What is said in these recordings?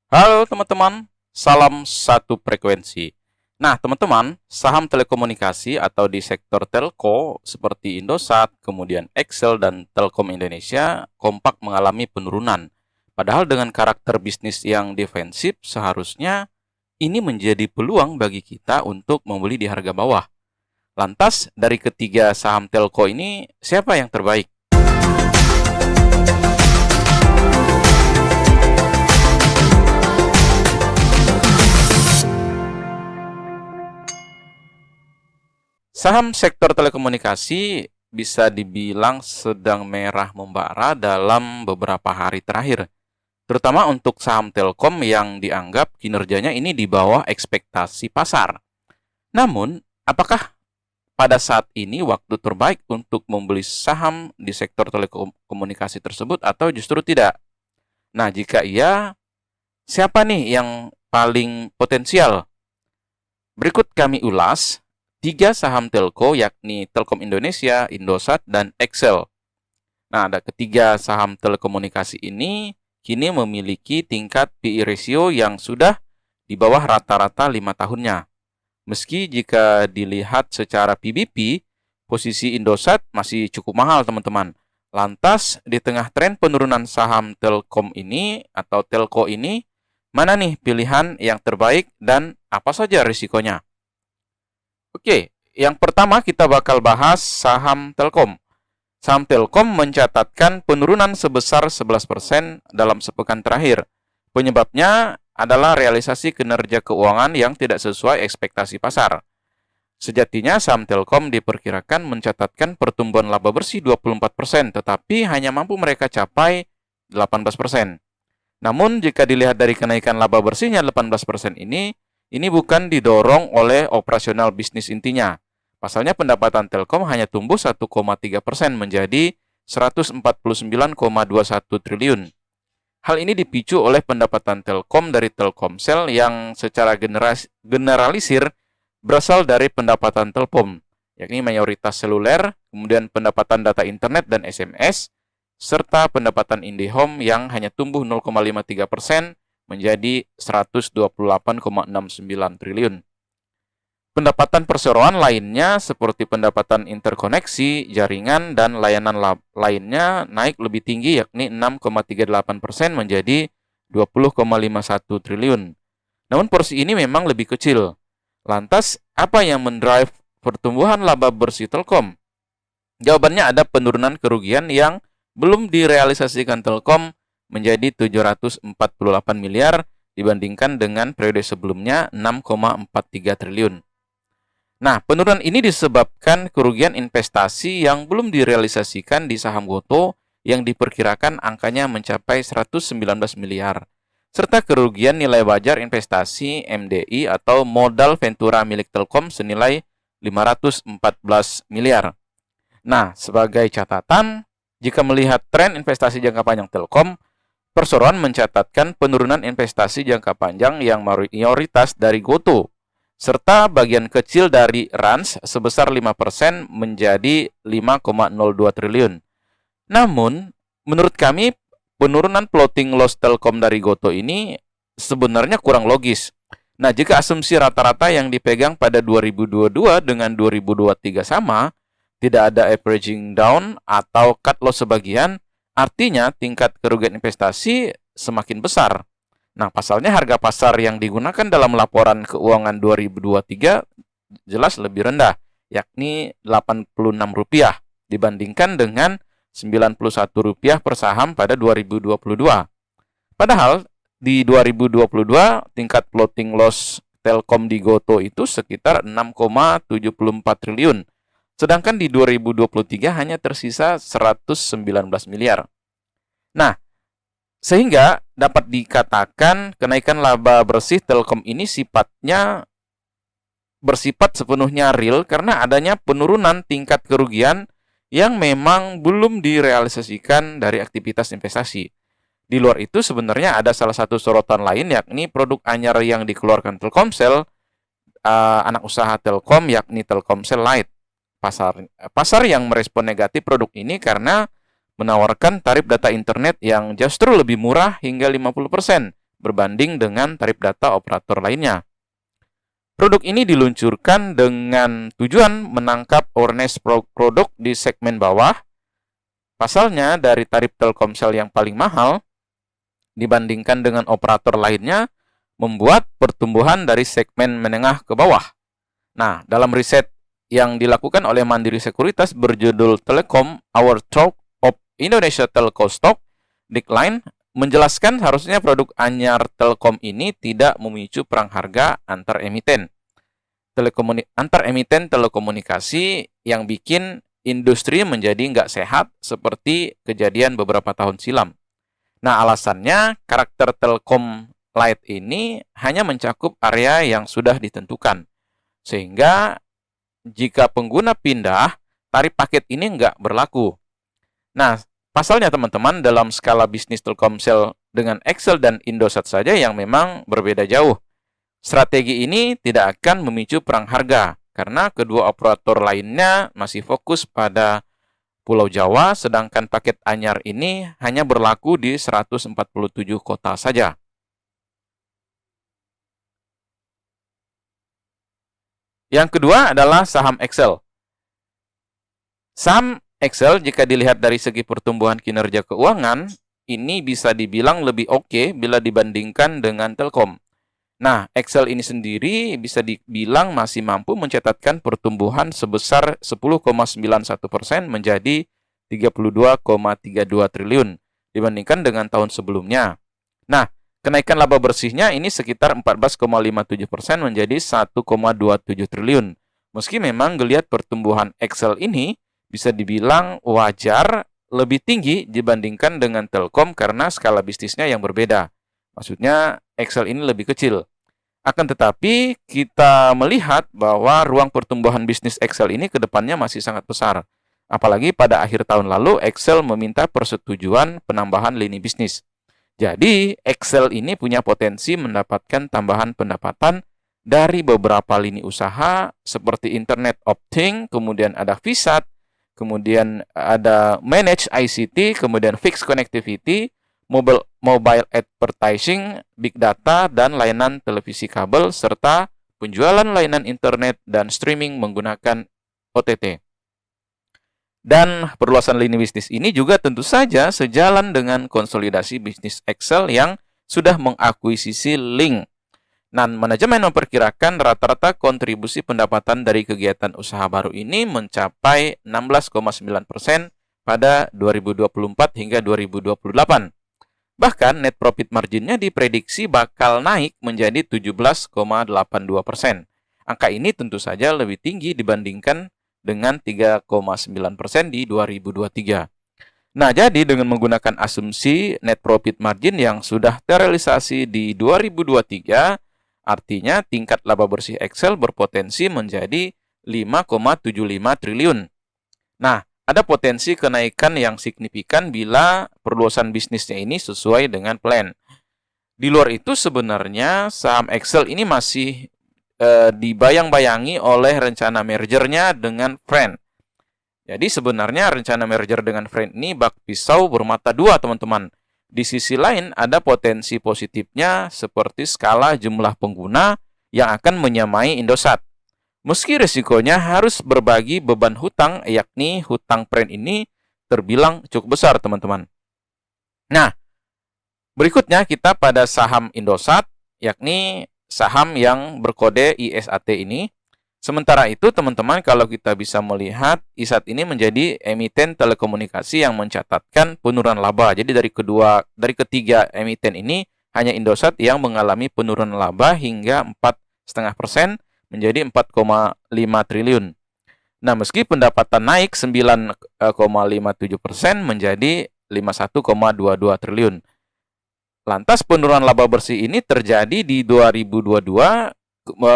Halo teman-teman, salam satu frekuensi. Nah teman-teman, saham telekomunikasi atau di sektor telco seperti Indosat, kemudian Excel dan Telkom Indonesia kompak mengalami penurunan. Padahal dengan karakter bisnis yang defensif, seharusnya ini menjadi peluang bagi kita untuk membeli di harga bawah. Lantas, dari ketiga saham telco ini, siapa yang terbaik? Saham sektor telekomunikasi bisa dibilang sedang merah membara dalam beberapa hari terakhir, terutama untuk saham Telkom yang dianggap kinerjanya ini di bawah ekspektasi pasar. Namun, apakah pada saat ini waktu terbaik untuk membeli saham di sektor telekomunikasi tersebut atau justru tidak? Nah, jika iya, siapa nih yang paling potensial? Berikut kami ulas tiga saham telco yakni Telkom Indonesia, Indosat, dan Excel. Nah, ada ketiga saham telekomunikasi ini kini memiliki tingkat PE ratio yang sudah di bawah rata-rata 5 tahunnya. Meski jika dilihat secara PBP, posisi Indosat masih cukup mahal, teman-teman. Lantas, di tengah tren penurunan saham Telkom ini atau telco ini, mana nih pilihan yang terbaik dan apa saja risikonya? Oke, yang pertama kita bakal bahas saham Telkom. Saham Telkom mencatatkan penurunan sebesar 11% dalam sepekan terakhir. Penyebabnya adalah realisasi kinerja keuangan yang tidak sesuai ekspektasi pasar. Sejatinya saham Telkom diperkirakan mencatatkan pertumbuhan laba bersih 24%, tetapi hanya mampu mereka capai 18%. Namun jika dilihat dari kenaikan laba bersihnya 18% ini bukan didorong oleh operasional bisnis intinya. Pasalnya pendapatan Telkom hanya tumbuh 1,3% menjadi 149,21 triliun. Hal ini dipicu oleh pendapatan Telkom dari Telkomsel yang secara generalisir berasal dari pendapatan Telkom, yakni mayoritas seluler, kemudian pendapatan data internet dan SMS, serta pendapatan IndiHome yang hanya tumbuh 0,53% menjadi 128,69 triliun. Pendapatan perseroan lainnya seperti pendapatan interkoneksi, jaringan, dan layanan lainnya naik lebih tinggi yakni 6,38% menjadi 20,51 triliun. Namun porsi ini memang lebih kecil. Lantas, apa yang mendrive pertumbuhan laba bersih Telkom? Jawabannya ada penurunan kerugian yang belum direalisasikan Telkom menjadi 748 miliar dibandingkan dengan periode sebelumnya 6,43 triliun. Nah, penurunan ini disebabkan kerugian investasi yang belum direalisasikan di saham Goto yang diperkirakan angkanya mencapai 119 miliar, serta kerugian nilai wajar investasi MDI atau modal ventura milik Telkom senilai 514 miliar. Nah, sebagai catatan, jika melihat tren investasi jangka panjang Telkom, perseroan mencatatkan penurunan investasi jangka panjang yang mayoritas dari Goto, serta bagian kecil dari Rans sebesar 5% menjadi 5,02 triliun. Namun, menurut kami, penurunan floating loss Telkom dari Goto ini sebenarnya kurang logis. Nah, jika asumsi rata-rata yang dipegang pada 2022 dengan 2023 sama, tidak ada averaging down atau cut loss sebagian, artinya tingkat kerugian investasi semakin besar. Nah, pasalnya harga pasar yang digunakan dalam laporan keuangan 2023 jelas lebih rendah, yakni Rp86 dibandingkan dengan Rp91 per saham pada 2022. Padahal di 2022 tingkat floating loss Telkom di Goto itu sekitar 6,74 triliun. Sedangkan di 2023 hanya tersisa 119 miliar. Nah, sehingga dapat dikatakan kenaikan laba bersih Telkom ini bersifat sepenuhnya real karena adanya penurunan tingkat kerugian yang memang belum direalisasikan dari aktivitas investasi. Di luar itu sebenarnya ada salah satu sorotan lain yakni produk anyar yang dikeluarkan Telkomsel, anak usaha Telkom yakni Telkomsel Lite. Pasar yang merespon negatif produk ini karena menawarkan tarif data internet yang justru lebih murah hingga 50% berbanding dengan tarif data operator lainnya. Produk ini diluncurkan dengan tujuan menangkap awareness produk di segmen bawah. Pasalnya, dari tarif Telkomsel yang paling mahal dibandingkan dengan operator lainnya, membuat pertumbuhan dari segmen menengah ke bawah. Nah, dalam riset yang dilakukan oleh Mandiri Sekuritas berjudul Telekom Our Talk of Indonesia Telco Stock Decline, menjelaskan harusnya produk anyar Telkom ini tidak memicu perang harga antar emiten. Antar emiten telekomunikasi yang bikin industri menjadi nggak sehat seperti kejadian beberapa tahun silam. Nah, alasannya karakter Telkom Lite ini hanya mencakup area yang sudah ditentukan. Sehingga jika pengguna pindah, tarif paket ini nggak berlaku. Nah, pasalnya teman-teman, dalam skala bisnis Telkomsel dengan Excel dan Indosat saja yang memang berbeda jauh. Strategi ini tidak akan memicu perang harga, karena kedua operator lainnya masih fokus pada Pulau Jawa, sedangkan paket anyar ini hanya berlaku di 147 kota saja. Yang kedua adalah saham Excel. Saham Excel jika dilihat dari segi pertumbuhan kinerja keuangan, ini bisa dibilang lebih oke bila dibandingkan dengan Telkom. Nah, Excel ini sendiri bisa dibilang masih mampu mencatatkan pertumbuhan sebesar 10,91% menjadi 32,32 triliun dibandingkan dengan tahun sebelumnya. Nah, kenaikan laba bersihnya ini sekitar 14,57% menjadi 1,27 triliun. Meski memang geliat pertumbuhan Excel ini bisa dibilang wajar lebih tinggi dibandingkan dengan Telkom karena skala bisnisnya yang berbeda. Maksudnya Excel ini lebih kecil. Akan tetapi kita melihat bahwa ruang pertumbuhan bisnis Excel ini ke depannya masih sangat besar. Apalagi pada akhir tahun lalu Excel meminta persetujuan penambahan lini bisnis. Jadi Excel ini punya potensi mendapatkan tambahan pendapatan dari beberapa lini usaha seperti Internet of Things, kemudian ada VSAT, kemudian ada Managed ICT, kemudian Fixed Connectivity, mobile advertising, big data, dan layanan televisi kabel, serta penjualan layanan internet dan streaming menggunakan OTT. Dan perluasan lini bisnis ini juga tentu saja sejalan dengan konsolidasi bisnis Excel yang sudah mengakuisisi Link. Dan manajemen memperkirakan rata-rata kontribusi pendapatan dari kegiatan usaha baru ini mencapai 16,9% pada 2024 hingga 2028. Bahkan net profit marginnya diprediksi bakal naik menjadi 17,82%. Angka ini tentu saja lebih tinggi dibandingkan dengan 3,9% di 2023. Nah, jadi dengan menggunakan asumsi net profit margin yang sudah terrealisasi di 2023, artinya tingkat laba bersih Excel berpotensi menjadi 5,75 triliun. Nah, ada potensi kenaikan yang signifikan bila perluasan bisnisnya ini sesuai dengan plan. Di luar itu sebenarnya saham Excel ini masih dibayang-bayangi oleh rencana mergernya dengan Friend. Jadi sebenarnya rencana merger dengan Friend ini bak pisau bermata dua, teman-teman. Di sisi lain ada potensi positifnya seperti skala jumlah pengguna yang akan menyamai Indosat. Meski risikonya harus berbagi beban hutang, yakni hutang Friend ini terbilang cukup besar, teman-teman. Nah, berikutnya kita pada saham Indosat, yakni saham yang berkode ISAT ini. Sementara itu, teman-teman, kalau kita bisa melihat, ISAT ini menjadi emiten telekomunikasi yang mencatatkan penurunan laba. Jadi dari ketiga emiten ini, hanya Indosat yang mengalami penurunan laba hingga 4,5% menjadi 4,5 triliun. Nah, meski pendapatan naik 9,57% menjadi 51,22 triliun. Lantas penurunan laba bersih ini terjadi di 2022.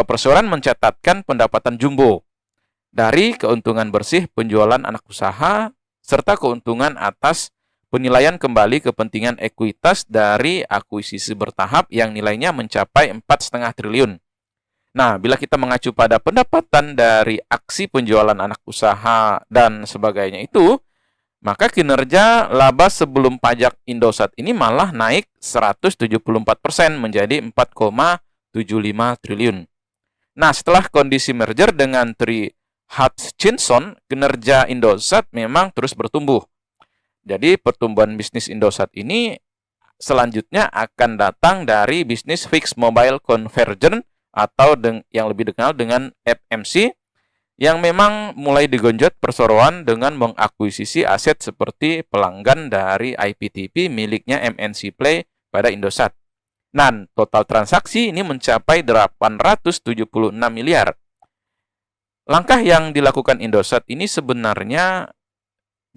Perseroan mencatatkan pendapatan jumbo dari keuntungan bersih penjualan anak usaha serta keuntungan atas penilaian kembali kepentingan ekuitas dari akuisisi bertahap yang nilainya mencapai 4,5 triliun. Nah, bila kita mengacu pada pendapatan dari aksi penjualan anak usaha dan sebagainya itu, Maka kinerja laba sebelum pajak Indosat ini malah naik 174% menjadi 4,75 triliun. Nah, setelah kondisi merger dengan Tri Hutchinson, kinerja Indosat memang terus bertumbuh. Jadi pertumbuhan bisnis Indosat ini selanjutnya akan datang dari bisnis fixed mobile convergence atau yang lebih dikenal dengan FMC, yang memang mulai digenjot perseroan dengan mengakuisisi aset seperti pelanggan dari IPTV miliknya MNC Play pada Indosat. Nah, total transaksi ini mencapai 876 miliar. Langkah yang dilakukan Indosat ini sebenarnya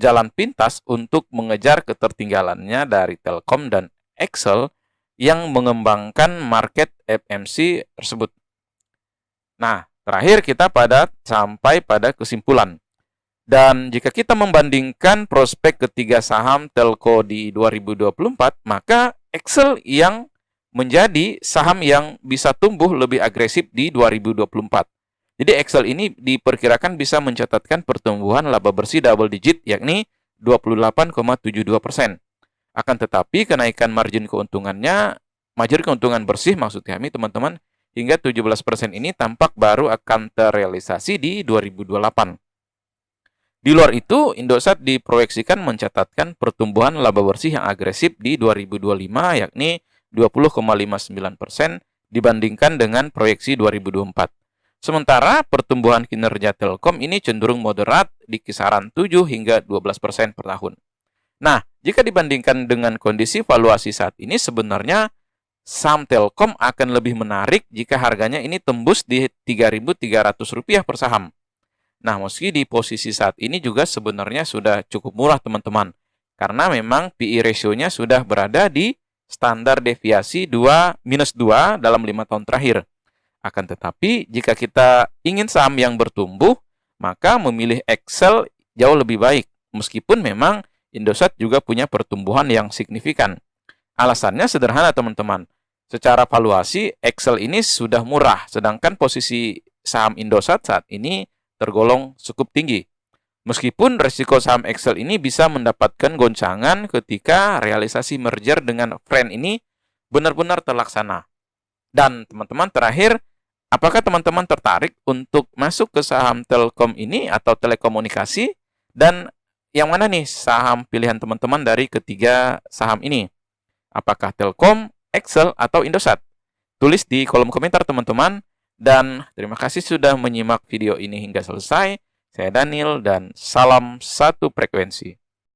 jalan pintas untuk mengejar ketertinggalannya dari Telkom dan XL yang mengembangkan market FMC tersebut. Nah, terakhir kita sampai pada kesimpulan. Dan jika kita membandingkan prospek ketiga saham Telco di 2024, maka XL yang menjadi saham yang bisa tumbuh lebih agresif di 2024. Jadi XL ini diperkirakan bisa mencatatkan pertumbuhan laba bersih double digit, yakni 28,72%. Akan tetapi kenaikan margin keuntungan bersih maksud kami teman-teman, hingga 17% ini tampak baru akan terrealisasi di 2028. Di luar itu, Indosat diproyeksikan mencatatkan pertumbuhan laba bersih yang agresif di 2025, yakni 20,59% dibandingkan dengan proyeksi 2024. Sementara pertumbuhan kinerja Telkom ini cenderung moderat di kisaran 7 hingga 12% per tahun. Nah, jika dibandingkan dengan kondisi valuasi saat ini, sebenarnya saham Telkom akan lebih menarik jika harganya ini tembus di Rp3.300 per saham. Nah, meski di posisi saat ini juga sebenarnya sudah cukup murah teman-teman, karena memang PE ratio-nya sudah berada di standar deviasi 2 dalam 5 tahun terakhir. Akan tetapi, jika kita ingin saham yang bertumbuh, maka memilih XL jauh lebih baik, meskipun memang Indosat juga punya pertumbuhan yang signifikan. Alasannya sederhana teman-teman, secara valuasi XL ini sudah murah, sedangkan posisi saham Indosat saat ini tergolong cukup tinggi. Meskipun resiko saham XL ini bisa mendapatkan goncangan ketika realisasi merger dengan Friend ini benar-benar terlaksana. Dan teman-teman terakhir, apakah teman-teman tertarik untuk masuk ke saham Telkom ini atau telekomunikasi? Dan yang mana nih saham pilihan teman-teman dari ketiga saham ini? Apakah Telkom, XL, atau Indosat? Tulis di kolom komentar teman-teman. Dan terima kasih sudah menyimak video ini hingga selesai. Saya Daniel dan salam satu frekuensi.